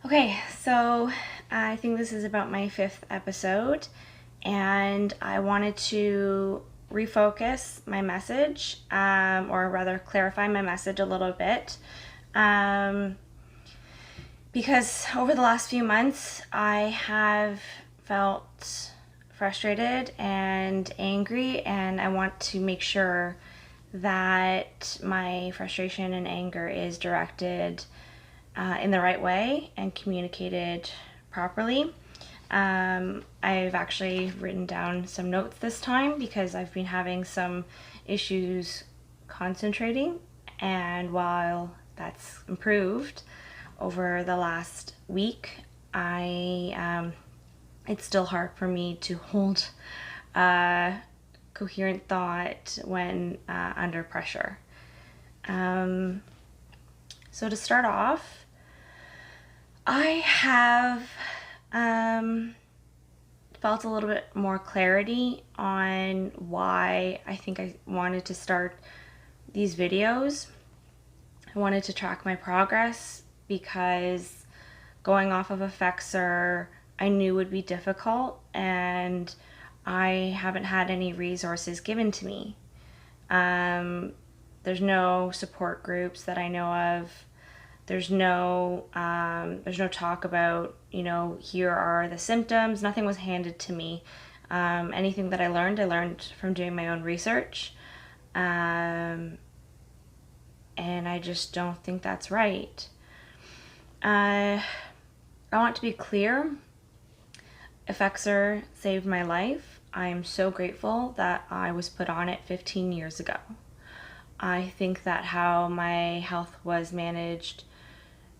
Okay, so I think this is about my fifth episode, and I wanted to refocus my message, or rather clarify my message a little bit, um, because over the last few months I have felt frustrated and angry, and I want to make sure that my frustration and anger is directed in the right way and communicated properly. I've actually written down some notes this time because I've been having some issues concentrating, and while that's improved over the last week, I it's still hard for me to hold coherent thought when under pressure. So to start off, I have felt a little bit more clarity on why I think I wanted to start these videos. I wanted to track my progress because going off of Effexor I knew would be difficult, and I haven't had any resources given to me. There's no support groups that I know of. There's no talk about, here are the symptoms. Nothing was handed to me. Anything that I learned from doing my own research. And I just don't think that's right. I want to be clear. Effexor saved my life. I am so grateful that I was put on it 15 years ago. I think that how my health was managed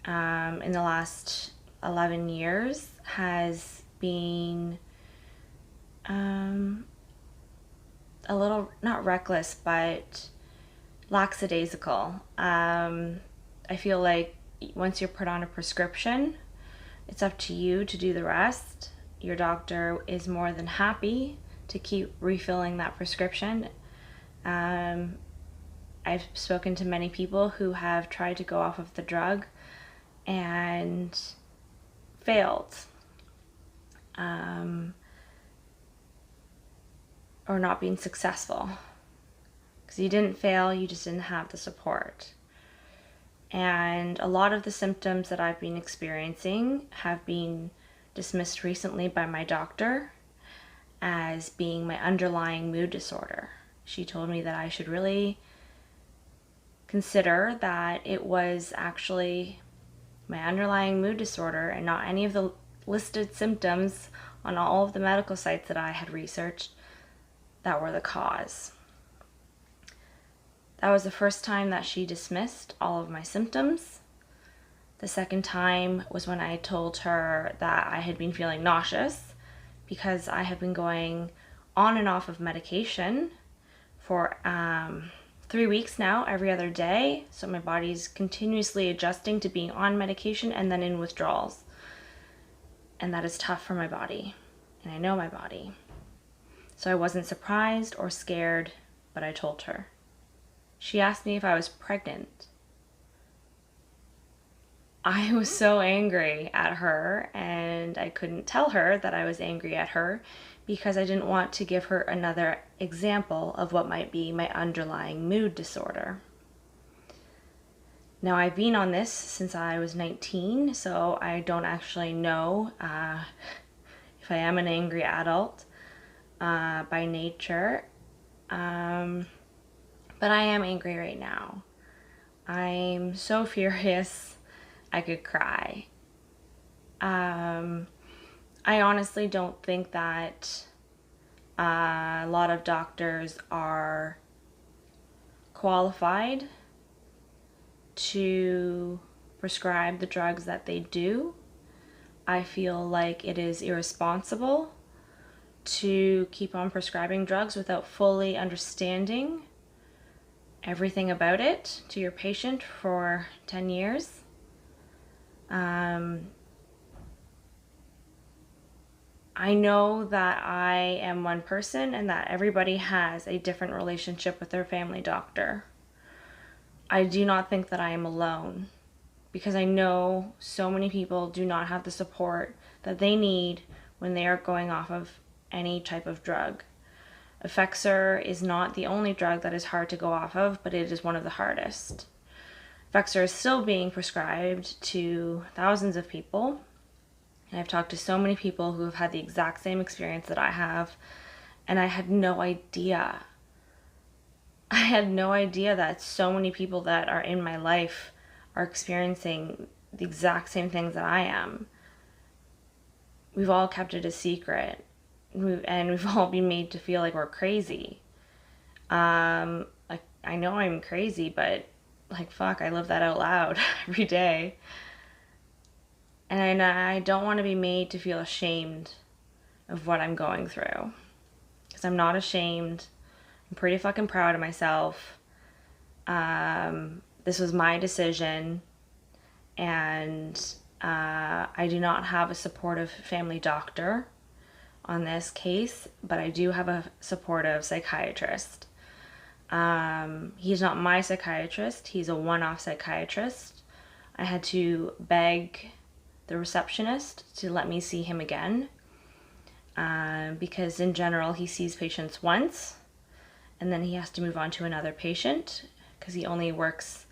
in the last 11 years has been a little, not reckless, but lackadaisical. I feel like once you're put on a prescription, it's up to you to do the rest. Your doctor is more than happy to keep refilling that prescription. I've spoken to many people who have tried to go off of the drug and failed, or not being successful. Because you didn't fail, you just didn't have the support. And a lot of the symptoms that I've been experiencing have been dismissed recently by my doctor as being my underlying mood disorder. She told me that I should really consider that it was actually my underlying mood disorder and not any of the listed symptoms on all of the medical sites that I had researched that were the cause. That was the first time that she dismissed all of my symptoms. The second time was when I told her that I had been feeling nauseous because I have been going on and off of medication for 3 weeks now, every other day. So my body's continuously adjusting to being on medication and then in withdrawals. And that is tough for my body. And I know my body. So I wasn't surprised or scared, but I told her. She asked me if I was pregnant. I was so angry at her, and I couldn't tell her that I was angry at her because I didn't want to give her another example of what might be my underlying mood disorder. Now, I've been on this since I was 19, so I don't actually know if I am an angry adult by nature, but I am angry right now. I'm so furious I could cry. I honestly don't think that a lot of doctors are qualified to prescribe the drugs that they do. I feel like it is irresponsible to keep on prescribing drugs without fully understanding everything about it to your patient for 10 years. I know that I am one person and that everybody has a different relationship with their family doctor. I do not think that I am alone because I know so many people do not have the support that they need when they are going off of any type of drug. Effexor is not the only drug that is hard to go off of, but it is one of the hardest. Effexor is still being prescribed to thousands of people. And I've talked to so many people who have had the exact same experience that I have, and I had no idea. I had no idea that so many people that are in my life are experiencing the exact same things that I am. We've all kept it a secret, and we've all been made to feel like we're crazy. Like, I know I'm crazy, but like, fuck, I live that out loud every day. And I don't want to be made to feel ashamed of what I'm going through. Because I'm not ashamed. I'm pretty fucking proud of myself. This was my decision. And I do not have a supportive family doctor on this case, but I do have a supportive psychiatrist. He's not my psychiatrist. He's a one-off psychiatrist. I had to beg the receptionist to let me see him again, because in general he sees patients once and then he has to move on to another patient because he only works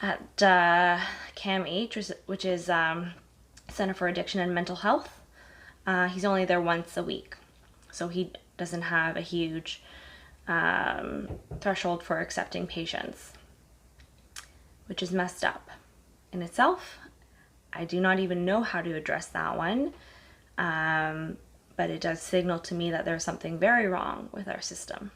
at CAMH, which is Center for Addiction and Mental Health. He's only there once a week, so he doesn't have a huge threshold for accepting patients, which is messed up in itself. I do not even know how to address that one, but it does signal to me that there's something very wrong with our system.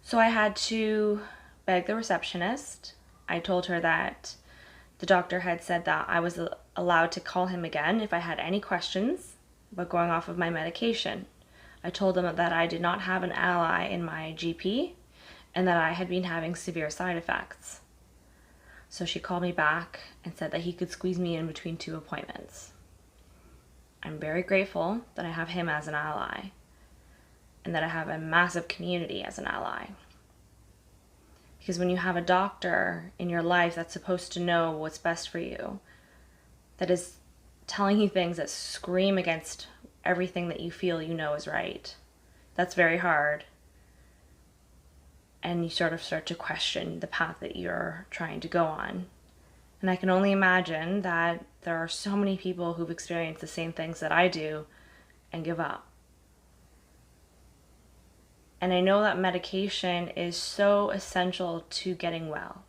So I had to beg the receptionist. I told her that the doctor had said that I was allowed to call him again if I had any questions about going off of my medication. I told him that I did not have an ally in my GP and that I had been having severe side effects. So she called me back and said that he could squeeze me in between 2 appointments. I'm very grateful that I have him as an ally and that I have a massive community as an ally. Because when you have a doctor in your life that's supposed to know what's best for you, that is telling you things that scream against everything that you feel you know is right, that's very hard. And you sort of start to question the path that you're trying to go on. And I can only imagine that there are so many people who've experienced the same things that I do and give up. And I know that medication is so essential to getting well.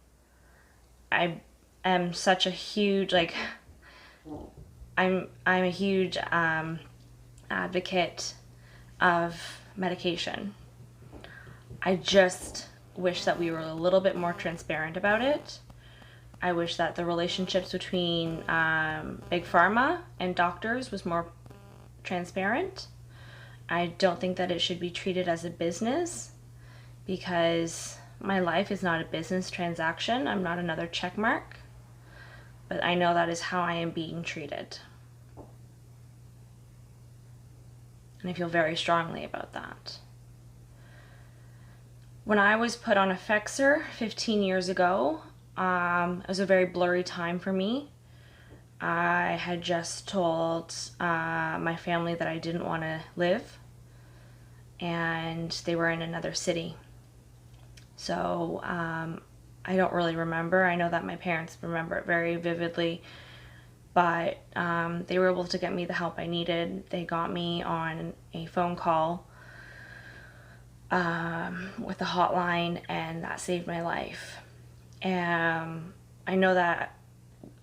I am such a huge, I'm a huge advocate of medication. I just wish that we were a little bit more transparent about it. I wish that the relationships between Big Pharma and doctors was more transparent. I don't think that it should be treated as a business, because my life is not a business transaction. I'm not another check mark, but I know that is how I am being treated. And I feel very strongly about that. When I was put on Effexor 15 years ago, it was a very blurry time for me. I had just told my family that I didn't want to live, and they were in another city. So I don't really remember. I know that my parents remember it very vividly, but they were able to get me the help I needed. They got me on a phone call with a hotline, and that saved my life. I know that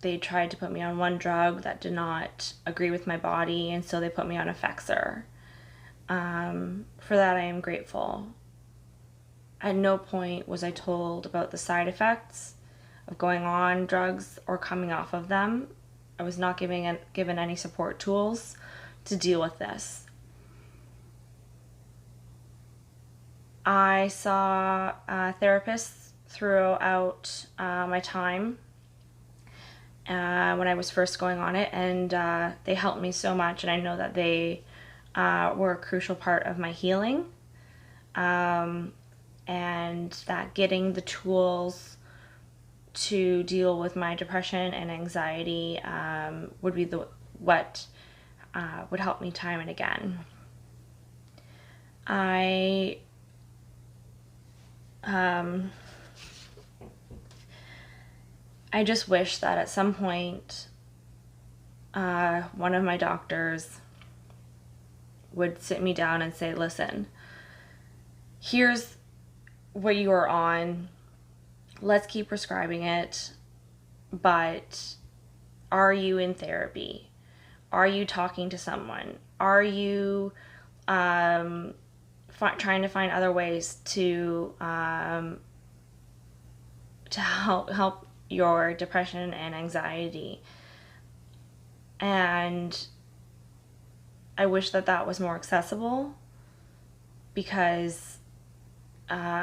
they tried to put me on one drug that did not agree with my body, and so they put me on Effexor. For that, I am grateful. At no point was I told about the side effects of going on drugs or coming off of them. I was not given any support tools to deal with this. I saw therapists throughout my time when I was first going on it, and they helped me so much, and I know that they were a crucial part of my healing, and that getting the tools to deal with my depression and anxiety would be what would help me time and again. I just wish that at some point one of my doctors would sit me down and say, listen, here's what you are on. Let's keep prescribing it. But are you in therapy? Are you talking to someone? Are you trying to find other ways to help your depression and anxiety? And I wish that was more accessible, because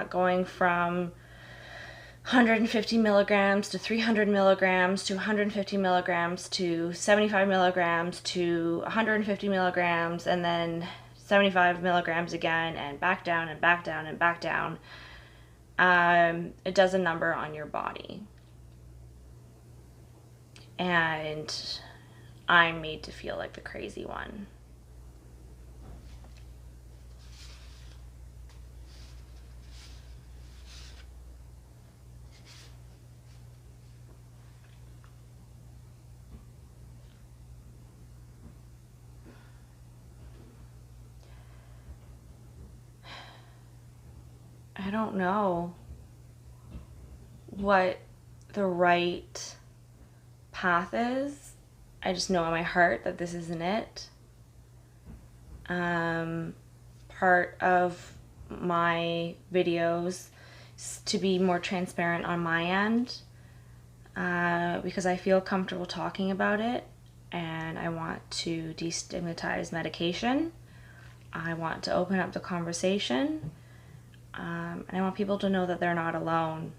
going from 150 milligrams to 300 milligrams to 150 milligrams to 75 milligrams to 150 milligrams and then 75 milligrams again, and back down and back down and back down, it does a number on your body. And I'm made to feel like the crazy one. I don't know what the right path is. I just know in my heart that this isn't it. Part of my videos is to be more transparent on my end, because I feel comfortable talking about it, and I want to destigmatize medication. I want to open up the conversation. And I want people to know that they're not alone.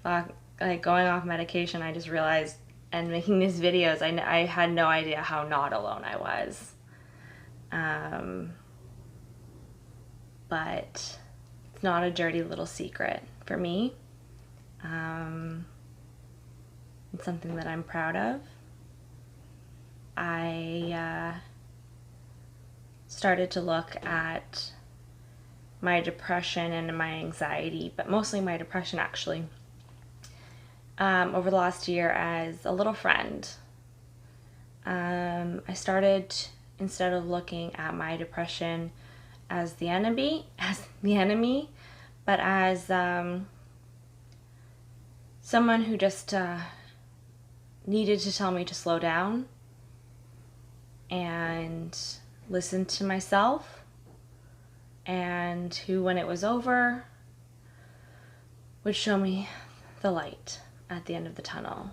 Like going off medication, I just realized, and making these videos, I had no idea how not alone I was. But it's not a dirty little secret for me. It's something that I'm proud of. I started to look at my depression and my anxiety, but mostly my depression actually, over the last year as a little friend. I started, instead of looking at my depression as the enemy, but as someone who just needed to tell me to slow down and listen to myself, and who, when it was over, would show me the light at the end of the tunnel.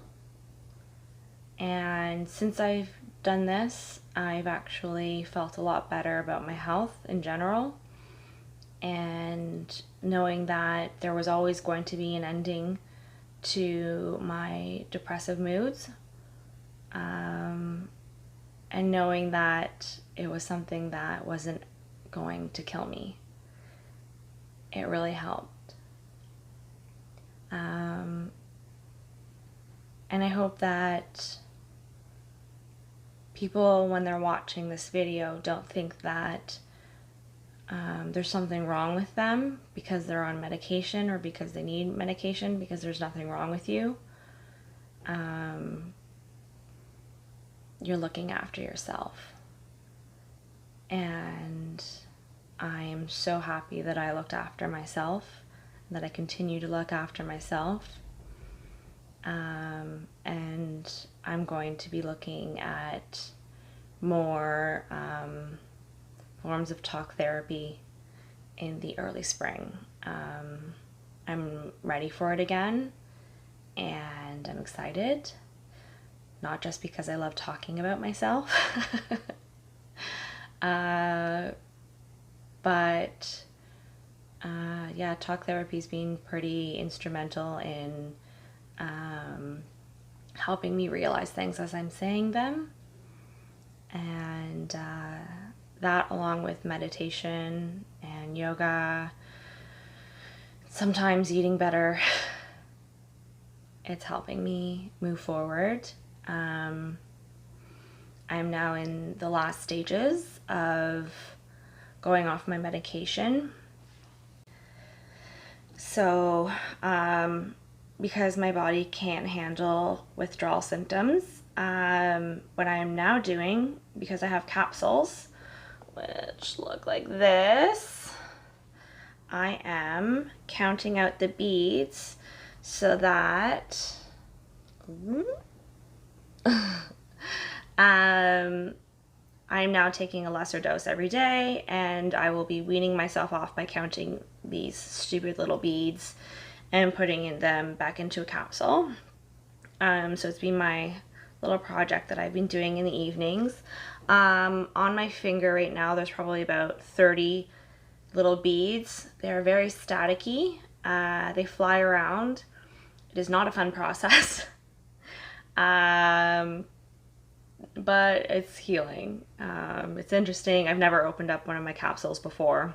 And since I've done this, I've actually felt a lot better about my health in general, and knowing that there was always going to be an ending to my depressive moods, and knowing that it was something that wasn't going to kill me. It really helped. And I hope that people, when they're watching this video, don't think that there's something wrong with them because they're on medication or because they need medication, because there's nothing wrong with you. You're looking after yourself. And I am so happy that I looked after myself, that I continue to look after myself. And I'm going to be looking at more forms of talk therapy in the early spring. I'm ready for it again, and I'm excited, not just because I love talking about myself, but yeah, talk therapy's been pretty instrumental in helping me realize things as I'm saying them, and that, along with meditation and yoga sometimes eating better, it's helping me move forward. I'm now in the last stages of going off my medication. So, because my body can't handle withdrawal symptoms, what I am now doing, because I have capsules, which look like this, I am counting out the beads so that I'm now taking a lesser dose every day, and I will be weaning myself off by counting these stupid little beads and putting them back into a capsule. So it's been my little project that I've been doing in the evenings. On my finger right now, there's probably about 30 little beads. They're very staticky. They fly around. It is not a fun process. But it's healing. It's interesting. I've never opened up one of my capsules before.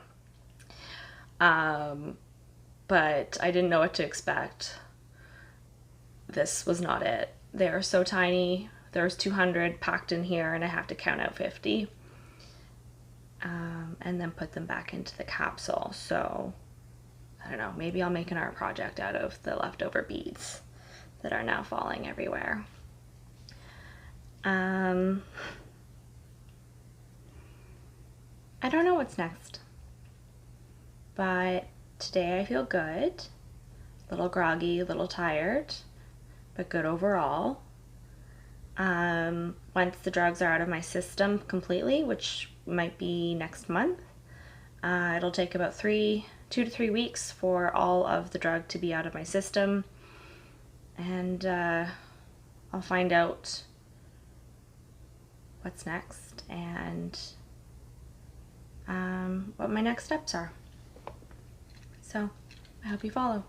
But I didn't know what to expect. This was not it. They are so tiny. There's 200 packed in here, and I have to count out 50. And then put them back into the capsule. So, I don't know, maybe I'll make an art project out of the leftover beads that are now falling everywhere. I don't know what's next, but today I feel good, a little groggy, a little tired, but good overall. Once the drugs are out of my system completely, which might be next month, it'll take about 2 to 3 weeks for all of the drug to be out of my system, and I'll find out what's next and what my next steps are. So I hope you follow.